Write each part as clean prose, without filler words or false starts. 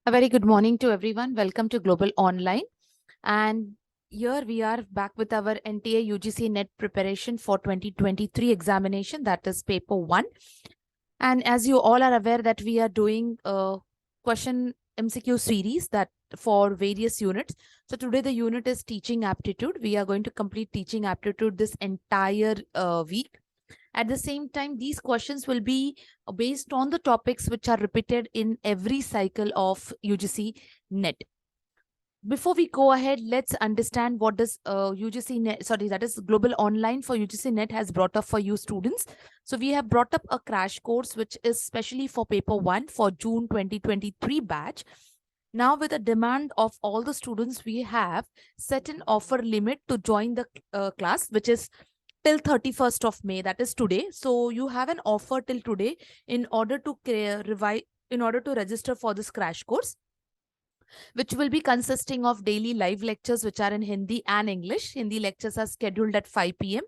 A very good morning to everyone. Welcome to Global Online. And here we are back with our NTA UGC NET preparation for 2023 examination, that is paper 1. And as you all are aware that we are doing a question MCQ series that for various units. So today the unit is teaching aptitude. We are going to complete teaching aptitude this entire week. At the same time, these questions will be based on the topics which are repeated in every cycle of UGC NET. Before we go ahead, let's understand what does UGC NET, that is Global Online for UGC NET has brought up for you students. So we have brought up a crash course which is specially for paper 1 for June 2023 batch. Now with the demand of all the students, we have set an offer limit to join the class, which is till 31st of May, that is today. So you have an offer till today in order to register for this crash course, which will be consisting of daily live lectures which are in Hindi and English. Hindi lectures are scheduled at 5 p.m.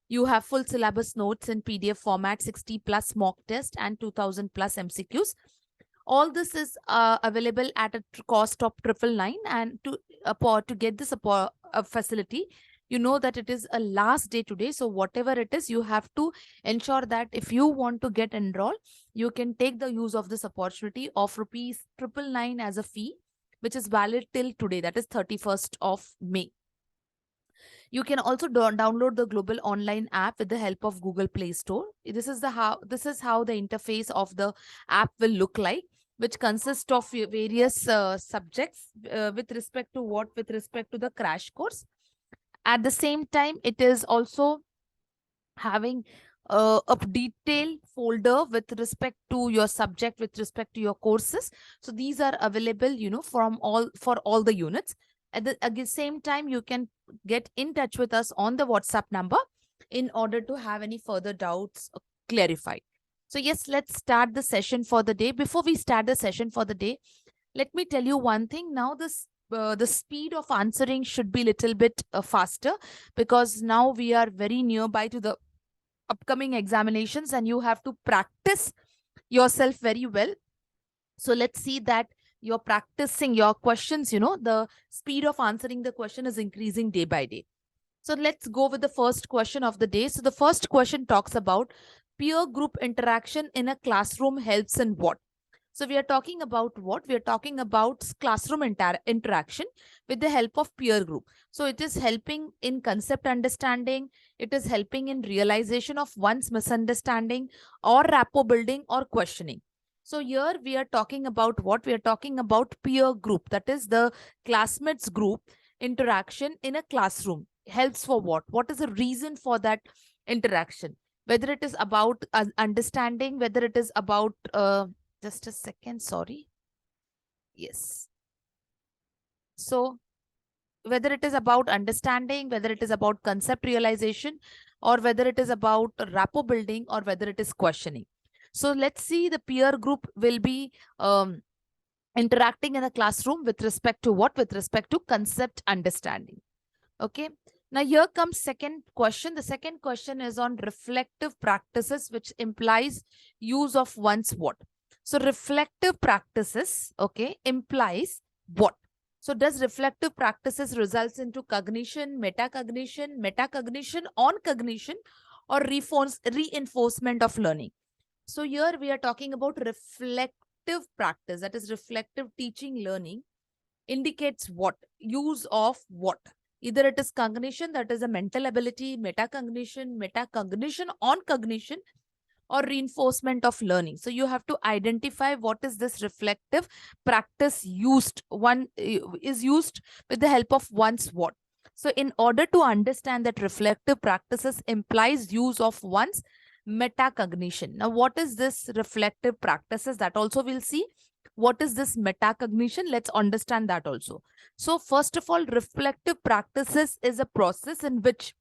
You have full syllabus notes in PDF format, 60 plus mock test and 2000 plus MCQs. All this is available at a cost of 999, and to get this facility, you know that it is a last day today. So whatever it is, you have to ensure that if you want to get enrolled, you can take the use of this opportunity of rupees 999 as a fee, which is valid till today, that is 31st of May. You can also download the Global Online app with the help of Google Play Store. This is how the interface of the app will look like, which consists of various subjects with respect to the crash course. At the same time, it is also having a detailed folder with respect to your subject, with respect to your courses. So these are available, for all the units. At the same time, you can get in touch with us on the WhatsApp number in order to have any further doubts clarified. So yes, let's start the session for the day. Before we start the session for the day, let me tell you one thing. Now the speed of answering should be a little bit faster, because now we are very nearby to the upcoming examinations and you have to practice yourself very well. So let's see that you're practicing your questions, the speed of answering the question is increasing day by day. So let's go with the first question of the day. So the first question talks about peer group interaction in a classroom helps in what? So we are talking about what? We are talking about classroom interaction with the help of peer group. So it is helping in concept understanding. It is helping in realization of one's misunderstanding or rapport building or questioning. So here we are talking about what? We are talking about peer group. That is the classmates group interaction in a classroom. Helps for what? What is the reason for that interaction? Whether it is about understanding, whether it is about... just a second, sorry. Yes. So whether it is about understanding, whether it is about concept realization, or whether it is about rapport building, or whether it is questioning. So let's see, the peer group will be interacting in a classroom with respect to what? With respect to concept understanding. Okay. Now here comes second question. The second question is on reflective practices, which implies use of one's what? So reflective practices, okay, implies what? So does reflective practices results into cognition, metacognition, on cognition, or reinforcement of learning? So here we are talking about reflective practice, that is reflective teaching learning, indicates what? Use of what? Either it is cognition, that is a mental ability, metacognition, on cognition, or reinforcement of learning. So you have to identify what is this reflective practice used. One is used with the help of one's what. So in order to understand that reflective practices implies use of one's metacognition. Now, what is this reflective practices? That also we'll see. What is this metacognition? Let's understand that also. So first of all, reflective practices is a process in which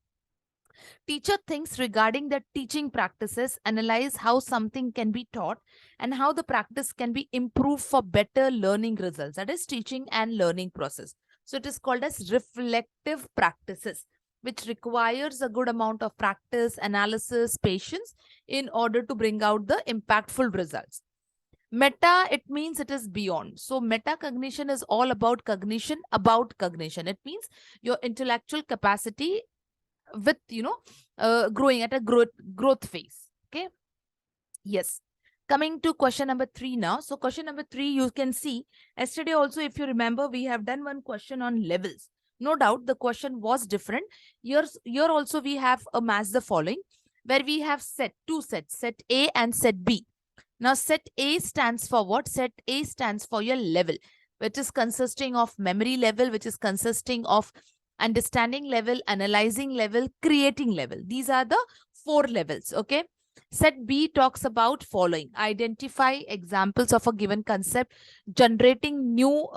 teacher thinks regarding the teaching practices, analyze how something can be taught and how the practice can be improved for better learning results. That is teaching and learning process. So it is called as reflective practices, which requires a good amount of practice, analysis, patience in order to bring out the impactful results. Meta, it means it is beyond. So metacognition is all about cognition, about cognition. It means your intellectual capacity with, growing at a growth phase. Okay. Yes. Coming to question number 3 now. So question number 3, you can see yesterday also, if you remember, we have done one question on levels. No doubt the question was different. Here also we have a match the following, where we have two sets, set A and set B. Now, set A stands for what? Set A stands for your level, which is consisting of memory level, which is consisting of understanding level, analyzing level, creating level. These are the 4 levels, okay? Set B talks about following: identify examples of a given concept, generating new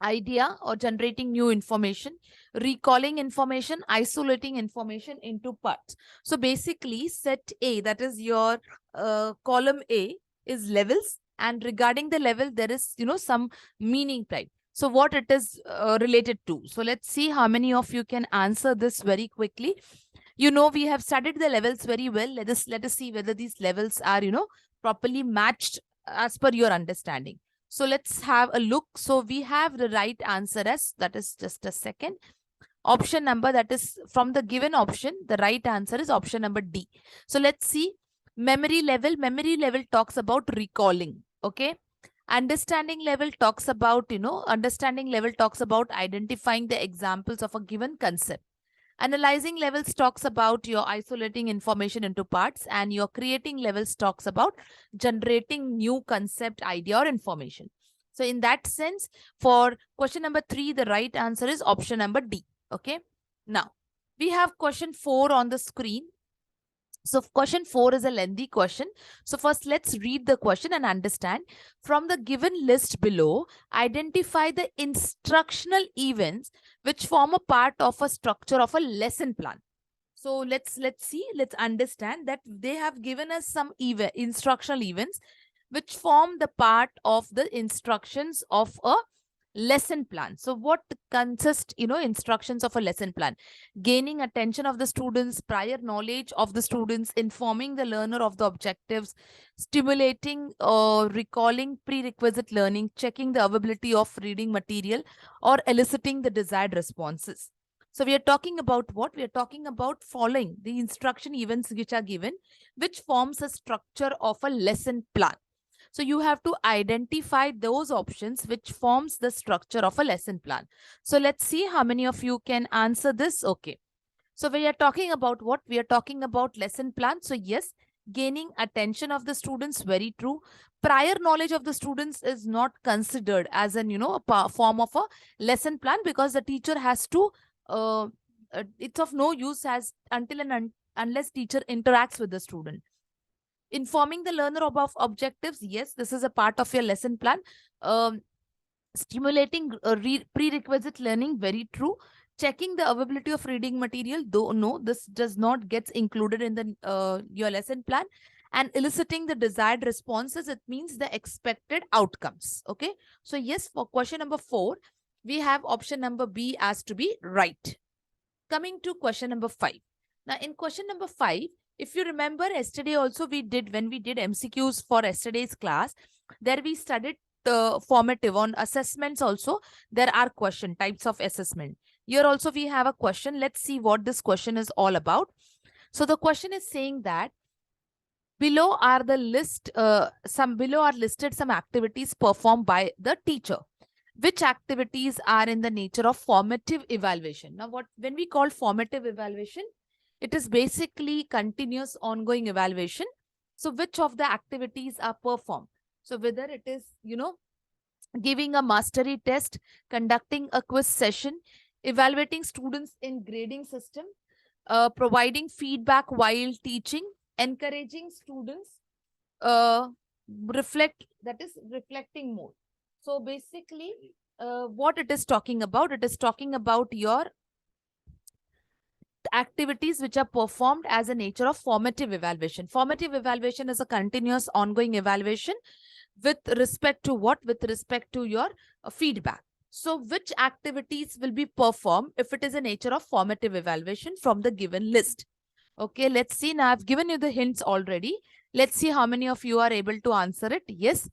idea or generating new information, recalling information, isolating information into parts. So basically, set A, that is your column A, is levels, and regarding the level, there is, some meaning type. So what it is related to. So let's see how many of you can answer this very quickly. We have studied the levels very well. Let us see whether these levels are, properly matched as per your understanding. So let's have a look. So we have the right answer as, that is just a second. Option number, that is from the given option, the right answer is option number D. So let's see. Memory level. Memory level talks about recalling. Okay. Understanding level talks about, understanding level talks about identifying the examples of a given concept. Analyzing levels talks about your isolating information into parts, and your creating levels talks about generating new concept, idea, or information. So in that sense, for question number 3, the right answer is option number D. Okay. Now, we have question 4 on the screen. So question 4 is a lengthy question. So first, let's read the question and understand. From the given list below, identify the instructional events which form a part of a structure of a lesson plan. So let's see, let's understand that they have given us some instructional events which form the part of the instructions of a lesson plan. So what consists, instructions of a lesson plan? Gaining attention of the students, prior knowledge of the students, informing the learner of the objectives, stimulating or recalling prerequisite learning, checking the availability of reading material, or eliciting the desired responses. So we are talking about what? We are talking about following the instruction events which are given, which forms a structure of a lesson plan. So you have to identify those options which forms the structure of a lesson plan. So let's see how many of you can answer this. Okay. So we are talking about what? We are talking about lesson plan. So yes, gaining attention of the students, very true. Prior knowledge of the students is not considered as an, a form of a lesson plan, because the teacher has to, it's of no use as until and unless teacher interacts with the student. Informing the learner about objectives, yes, this is a part of your lesson plan. Stimulating prerequisite learning, very true. Checking the availability of reading material, though no, this does not get included in the your lesson plan. And eliciting the desired responses, it means the expected outcomes. Okay, so yes, for question number 4, we have option number B as to be right. Coming to question number 5. Now in question number 5, if you remember, yesterday also when we did MCQs for yesterday's class, there we studied formative on assessments also. There are question types of assessment. Here also we have a question. Let's see what this question is all about. So the question is saying that below are the listed some activities performed by the teacher. Which activities are in the nature of formative evaluation? Now, when we call formative evaluation, it is basically continuous ongoing evaluation. So which of the activities are performed? So whether it is, giving a mastery test, conducting a quiz session, evaluating students in grading system, providing feedback while teaching, encouraging students, reflecting more. So basically, what it is talking about, it is talking about your activities which are performed as a nature of formative evaluation. Formative evaluation is a continuous ongoing evaluation with respect to what? With respect to your feedback. So which activities will be performed if it is a nature of formative evaluation from the given list? Okay, let's see. Now I've given you the hints already. Let's see how many of you are able to answer it. Yes,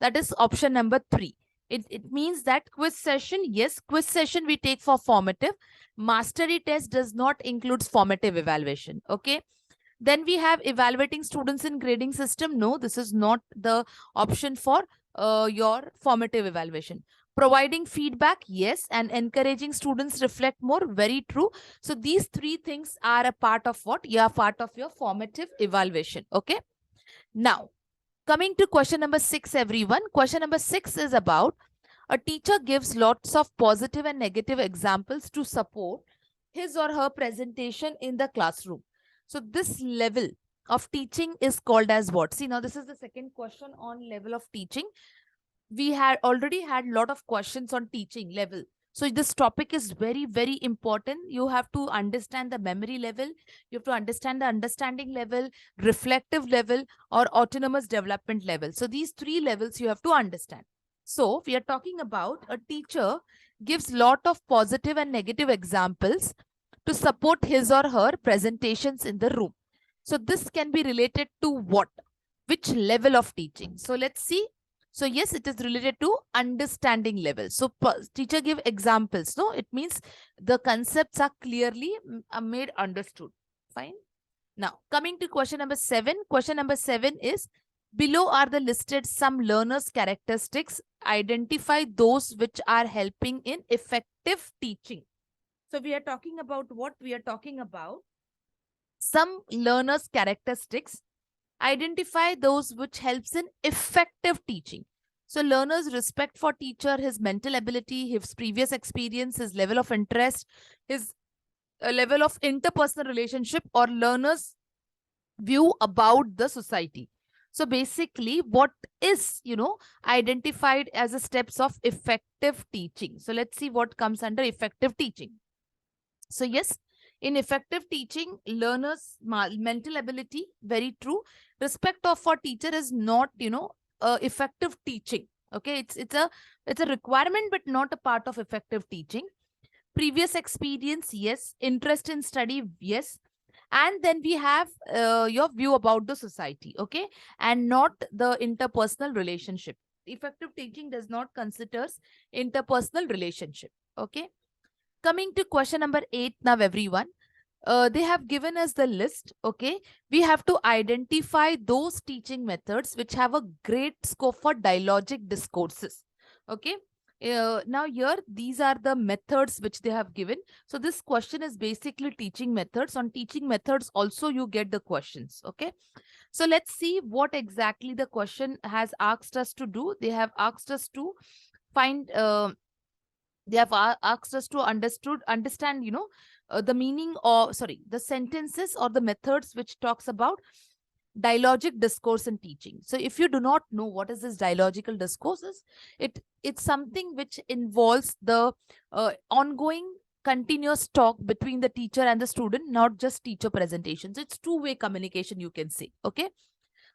that is option number 3. It means that quiz session, yes, quiz session we take for formative. Mastery test does not include formative evaluation. Okay. Then we have evaluating students in grading system. No, this is not the option for your formative evaluation. Providing feedback, yes, and encouraging students reflect more, very true. So these 3 things are a part of what? You are part of your formative evaluation. Okay. Now, coming to question number 6, everyone. Question number 6 is about a teacher gives lots of positive and negative examples to support his or her presentation in the classroom. So this level of teaching is called as what? See, now this is the second question on level of teaching. We had already had a lot of questions on teaching level. So this topic is very, very important. You have to understand the memory level. You have to understand the understanding level, reflective level, or autonomous development level. So these 3 levels you have to understand. So we are talking about a teacher gives lot of positive and negative examples to support his or her presentations in the room. So this can be related to what? Which level of teaching? So let's see. So yes, it is related to understanding level. So teacher give examples. No, it means the concepts are clearly made understood. Fine. Now, coming to question number 7. Question number 7 is, below are the listed some learners' characteristics. Identify those which are helping in effective teaching. So we are talking about what? We are talking about some learners' characteristics. Identify those which helps in effective teaching. So learners' respect for teacher, his mental ability, his previous experience, his level of interest, his level of interpersonal relationship, or learners' view about the society. So basically, what is, identified as the steps of effective teaching. So let's see what comes under effective teaching. So yes, in effective teaching, learners' mental ability, very true. Respect of for teacher is not, effective teaching. Okay, it's a requirement, but not a part of effective teaching. Previous experience, yes. Interest in study, yes. And then we have your view about the society, okay, and not the interpersonal relationship. Effective teaching does not considers interpersonal relationship. Okay. Coming to question number 8 now, everyone. They have given us the list, okay. We have to identify those teaching methods which have a great scope for dialogic discourses, okay. Now here, these are the methods which they have given. So this question is basically teaching methods. On teaching methods also you get the questions, okay. So let's see what exactly the question has asked us to do. They have asked us to find they have asked us to understand, the meaning, or sorry, the sentences or the methods which talks about dialogic discourse in teaching. So if you do not know what is this dialogical discourses, it's something which involves the ongoing continuous talk between the teacher and the student, not just teacher presentations. It's two-way communication, you can say. Okay.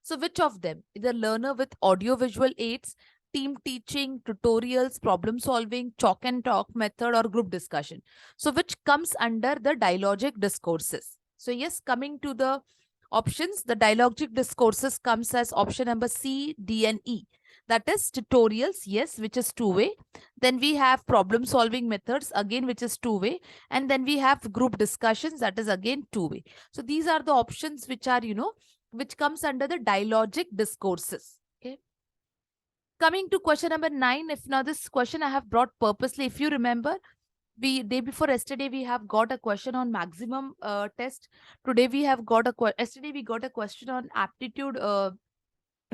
So which of them? Either learner with audio visual aids, team teaching, tutorials, problem solving, chalk and talk method, or group discussion. So which comes under the dialogic discourses? So yes, coming to the options, the dialogic discourses comes as option number C, D, and E. That is tutorials, yes, which is two-way. Then we have problem solving methods, again, which is two-way. And then we have group discussions, that is again two-way. So these are the options which are, which comes under the dialogic discourses. Okay. Coming to question number 9, if now this question I have brought purposely, if you remember, day before yesterday we have got a question on maximum test. Today we have got yesterday we got a question on aptitude,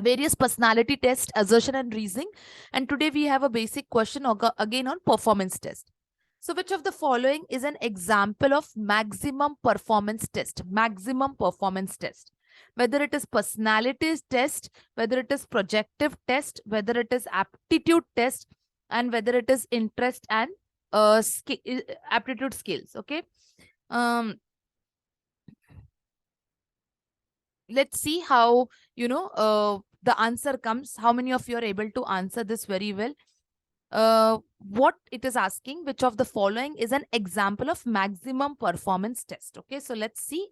various personality test, assertion and reasoning, and today we have a basic question again on performance test. So which of the following is an example of maximum performance test? Maximum performance test. Whether it is personality test, whether it is projective test, whether it is aptitude test, and whether it is interest and aptitude skills. Okay. Let's see how, the answer comes. How many of you are able to answer this very well? What it is asking, which of the following is an example of maximum performance test? Okay, so let's see.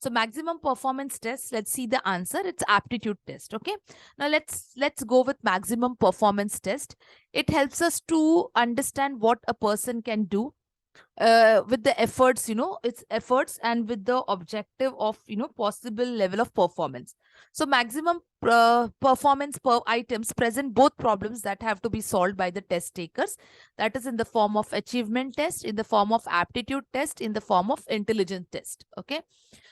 So maximum performance test, let's see the answer. It's aptitude test. Okay. Now let's go with maximum performance test. It helps us to understand what a person can do with the efforts, its efforts and with the objective of, possible level of performance. So maximum performance per items present both problems that have to be solved by the test takers. That is in the form of achievement test, in the form of aptitude test, in the form of intelligence test. Okay.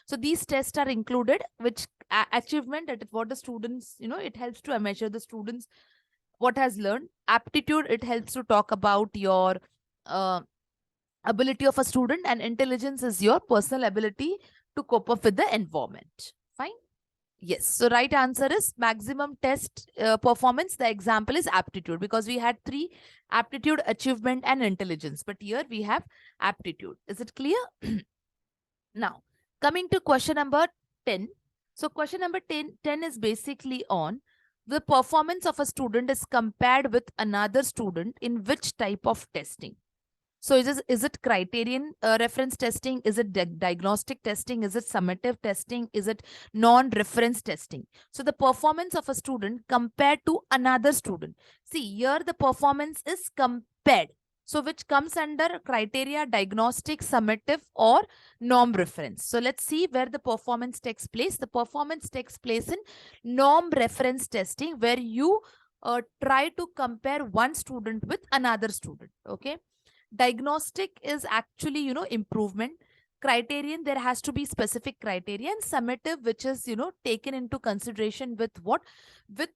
So these tests are included, which achievement, that is what the students, it helps to measure the students what has learned. Aptitude, it helps to talk about your ability of a student, and intelligence is your personal ability to cope up with the environment. Fine. Yes. So right answer is maximum test performance. The example is aptitude, because we had 3: aptitude, achievement, and intelligence. But here we have aptitude. Is it clear? Now, coming to question number 10. So question number 10 is basically on the performance of a student is compared with another student in which type of testing. So is it criterion reference testing? Is it diagnostic testing? Is it summative testing? Is it non-reference testing? So the performance of a student compared to another student. See, here the performance is compared. So which comes under criteria, diagnostic, summative, or norm reference. So let's see where the performance takes place. The performance takes place in norm reference testing, where you try to compare one student with another student. Okay. Diagnostic is actually, improvement. Criterion, there has to be specific criterion. Summative, which is, taken into consideration with what? With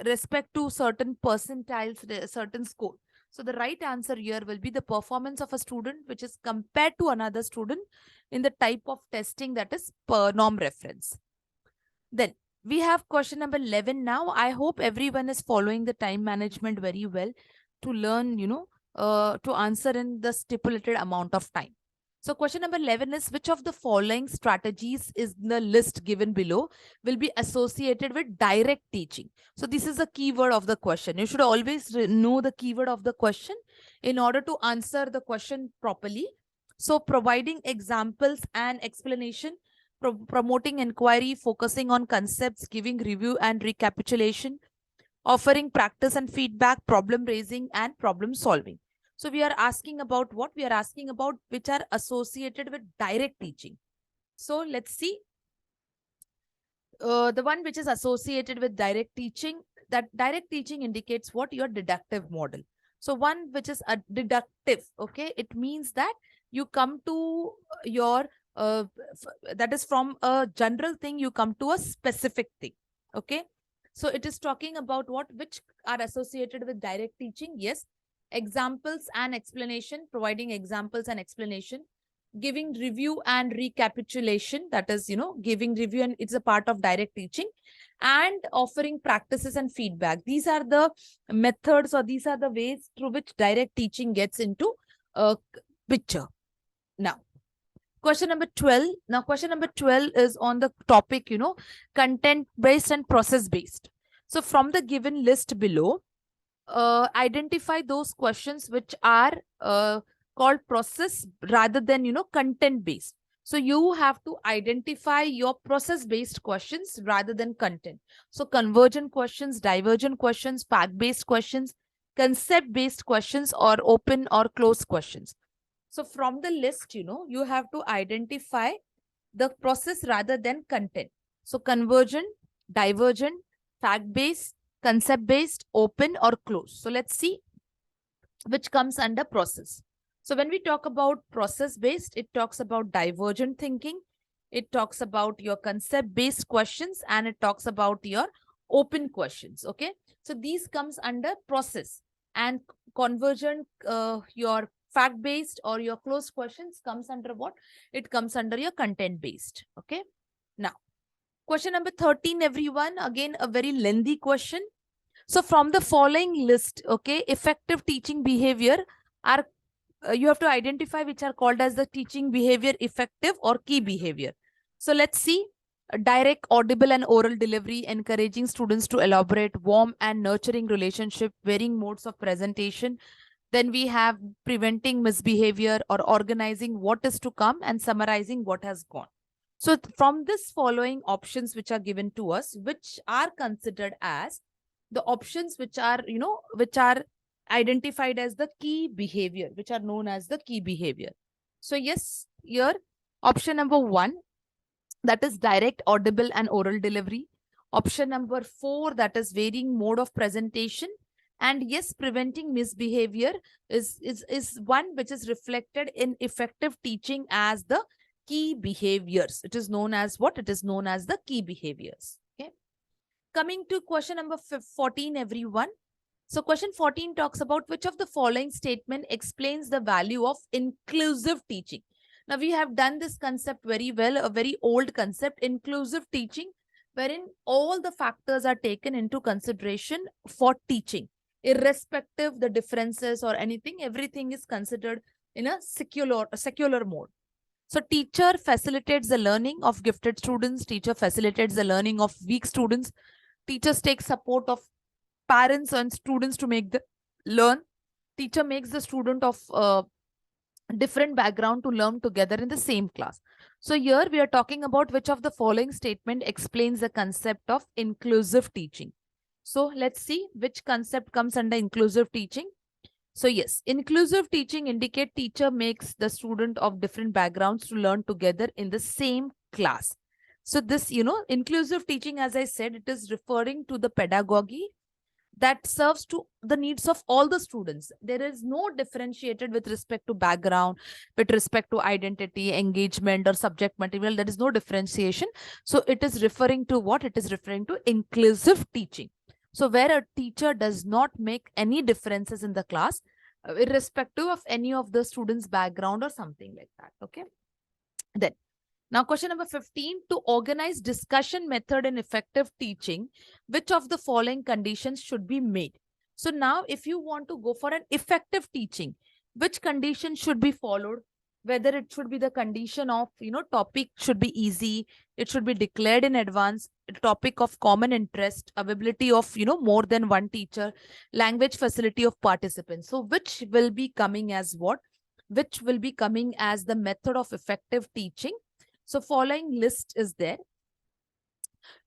respect to certain percentiles, certain score. So the right answer here will be the performance of a student, which is compared to another student in the type of testing that is per norm reference. Then we have question number 11 now. I hope everyone is following the time management very well to learn, to answer in the stipulated amount of time. So question number 11 is, which of the following strategies is the list given below will be associated with direct teaching? So this is the keyword of the question. You should always know the keyword of the question in order to answer the question properly. So providing examples and explanation, promoting inquiry, focusing on concepts, giving review and recapitulation, offering practice and feedback, problem raising, and problem solving. So we are asking about what? We are asking about which are associated with direct teaching. So let's see. The one which is associated with direct teaching, that direct teaching indicates what? Your deductive model. So one which is a deductive, okay, it means that you come to your, that is from a general thing, you come to a specific thing, okay. So it is talking about what? Which are associated with direct teaching? Yes. Examples and explanation, providing examples and explanation, giving review and recapitulation, that is, giving review, and it's a part of direct teaching, and offering practices and feedback. These are the methods, or these are the ways through which direct teaching gets into a picture. Now, question number 12. Now, question number 12 is on the topic, content-based and process-based. So from the given list below, identify those questions which are called process rather than, content-based. So you have to identify your process-based questions rather than content. So convergent questions, divergent questions, fact-based questions, concept-based questions, or open or closed questions. So from the list, you have to identify the process rather than content. So convergent, divergent, fact-based, concept-based, open, or closed. So let's see which comes under process. So when we talk about process-based, it talks about divergent thinking, it talks about your concept-based questions, and it talks about your open questions, okay? So these comes under process, and convergent, your fact-based or your closed questions comes under what? It comes under your content-based, okay? Now, question number 13, everyone. Again, a very lengthy question. So from the following list, okay, effective teaching behavior are, you have to identify which are called as the teaching behavior effective or key behavior. So let's see. Direct, audible, and oral delivery, encouraging students to elaborate, warm and nurturing relationship, varying modes of presentation. Then we have preventing misbehavior or organizing what is to come and summarizing what has gone. So from this following options which are given to us, which are considered as the options which are, which are identified as the key behavior, which are known as the key behavior. So yes, here option number 1, that is direct, audible and oral delivery. Option number 4, that is varying mode of presentation. And yes, preventing misbehavior is one which is reflected in effective teaching as the key behaviors. It is known as what? It is known as the key behaviors. Okay. Coming to question number 14, everyone. So question 14 talks about which of the following statement explains the value of inclusive teaching. Now we have done this concept very well, a very old concept, inclusive teaching, wherein all the factors are taken into consideration for teaching, irrespective the differences or anything, everything is considered in a secular mode. So teacher facilitates the learning of gifted students, teacher facilitates the learning of weak students, teachers take support of parents and students to make the learn. Teacher makes the student of different background to learn together in the same class. So here we are talking about which of the following statement explains the concept of inclusive teaching. So let's see which concept comes under inclusive teaching. So yes, inclusive teaching indicate teacher makes the student of different backgrounds to learn together in the same class. So this, inclusive teaching, as I said, it is referring to the pedagogy that serves to the needs of all the students. There is no differentiated with respect to background, with respect to identity, engagement, or subject material. There is no differentiation. So it is referring to what? It is referring to inclusive teaching. So where a teacher does not make any differences in the class, irrespective of any of the students' background or something like that. Okay. Then now, question number 15, to organize discussion method in effective teaching, which of the following conditions should be made? So now, if you want to go for an effective teaching, which condition should be followed? Whether it should be the condition of, topic should be easy, it should be declared in advance, a topic of common interest, availability of, more than one teacher, language facility of participants. So which will be coming as what? Which will be coming as the method of effective teaching? So following list is there.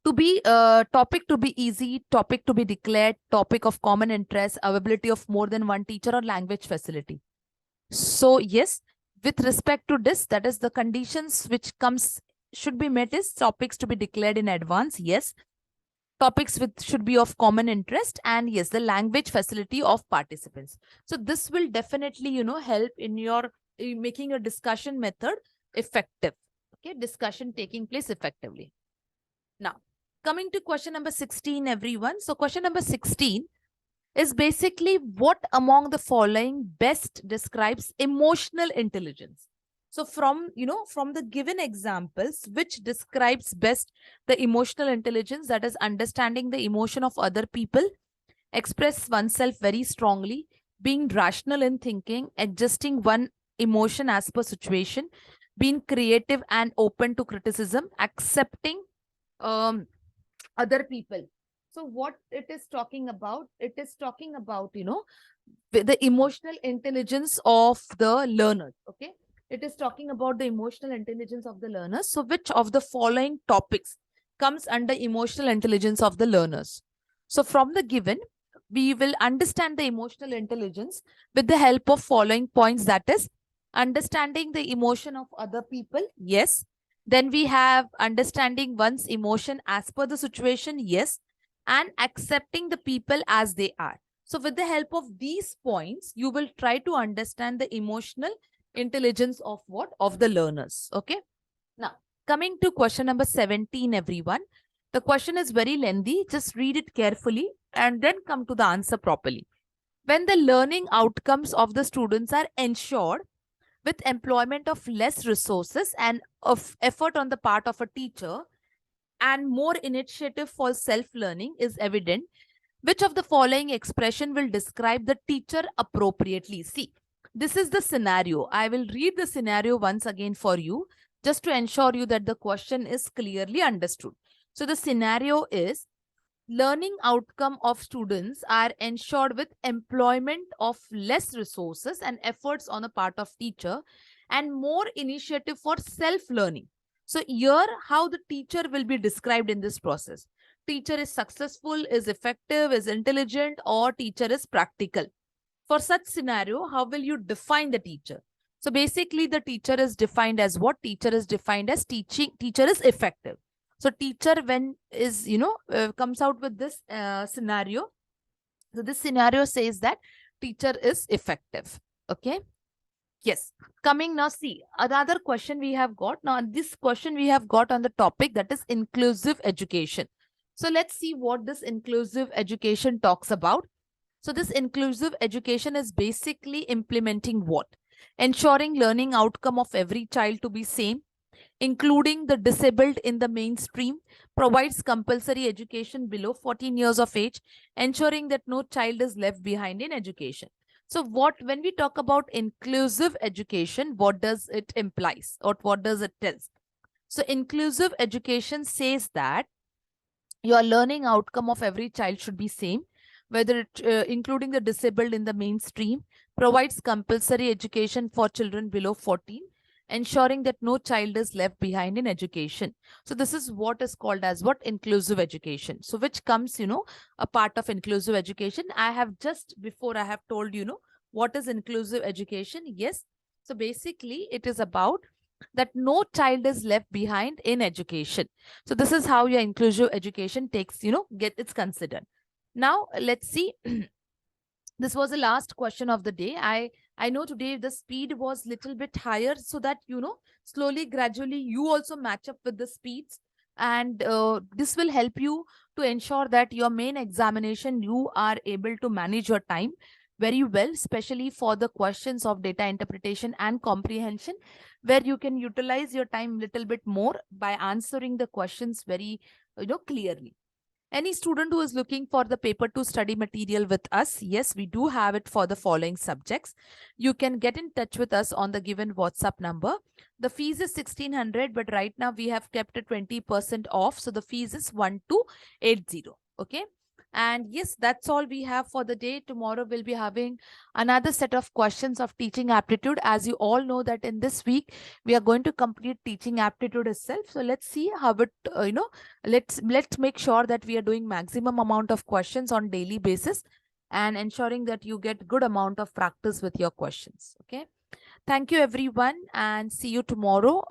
To be topic to be easy, topic to be declared, topic of common interest, availability of more than one teacher, or language facility. So yes, with respect to this, that is the conditions which should be met is topics to be declared in advance. Yes. Topics should be of common interest, and yes, the language facility of participants. So this will definitely, help in making a discussion method effective. Okay, discussion taking place effectively. Now, coming to question number 16, everyone. So question number 16 is basically what among the following best describes emotional intelligence? So from the given examples, which describes best the emotional intelligence, that is understanding the emotion of other people, express oneself very strongly, being rational in thinking, adjusting one emotion as per situation, being creative and open to criticism, accepting other people. So what it is talking about? It is talking about, the emotional intelligence of the learner. Okay. It is talking about the emotional intelligence of the learners. So which of the following topics comes under emotional intelligence of the learners? So from the given, we will understand the emotional intelligence with the help of following points, that is understanding the emotion of other people. Yes. Then we have understanding one's emotion as per the situation. Yes. And accepting the people as they are. So with the help of these points, you will try to understand the emotional intelligence of what? Of the learners. Okay. Now, coming to question number 17, everyone. The question is very lengthy. Just read it carefully and then come to the answer properly. When the learning outcomes of the students are ensured with employment of less resources and of effort on the part of a teacher and more initiative for self-learning is evident, which of the following expression will describe the teacher appropriately? See, this is the scenario. I will read the scenario once again for you, just to ensure you that the question is clearly understood. So the scenario is, learning outcome of students are ensured with employment of less resources and efforts on the part of teacher and more initiative for self-learning. So here, how the teacher will be described in this process. Teacher is successful, is effective, is intelligent, or teacher is practical. For such scenario, how will you define the teacher? So basically, the teacher is defined as what? Teacher is defined as teacher is effective. So teacher, when is, comes out with this scenario. So this scenario says that teacher is effective. Okay. Yes. Coming now, see, another question we have got. Now, this question we have got on the topic, that is inclusive education. So let's see what this inclusive education talks about. So this inclusive education is basically implementing what? Ensuring learning outcome of every child to be same, including the disabled in the mainstream, provides compulsory education below 14 years of age, ensuring that no child is left behind in education. So when we talk about inclusive education, what does it implies, or what does it tell? So inclusive education says that your learning outcome of every child should be same, whether it, including the disabled in the mainstream, provides compulsory education for children below 14, ensuring that no child is left behind in education. So this is what is called as what? Inclusive education. So which comes, a part of inclusive education. I have just before I have told, what is inclusive education. Yes. So basically it is about that no child is left behind in education. So this is how your inclusive education takes, it's considered. Now let's see. This was the last question of the day. I know today the speed was little bit higher, so that, slowly, gradually, you also match up with the speeds. And this will help you to ensure that your main examination, you are able to manage your time very well, especially for the questions of data interpretation and comprehension, where you can utilize your time little bit more by answering the questions very, clearly. Any student who is looking for the paper 2 study material with us, yes, we do have it for the following subjects. You can get in touch with us on the given WhatsApp number. The fees is 1600, but right now we have kept it 20% off. So the fees is 1280. Okay. And yes, that's all we have for the day. Tomorrow we'll be having another set of questions of teaching aptitude. As you all know that in this week, we are going to complete teaching aptitude itself. So let's see how it, let's make sure that we are doing maximum amount of questions on daily basis and ensuring that you get good amount of practice with your questions. Okay. Thank you everyone, and see you tomorrow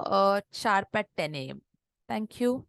sharp at 10 a.m. Thank you.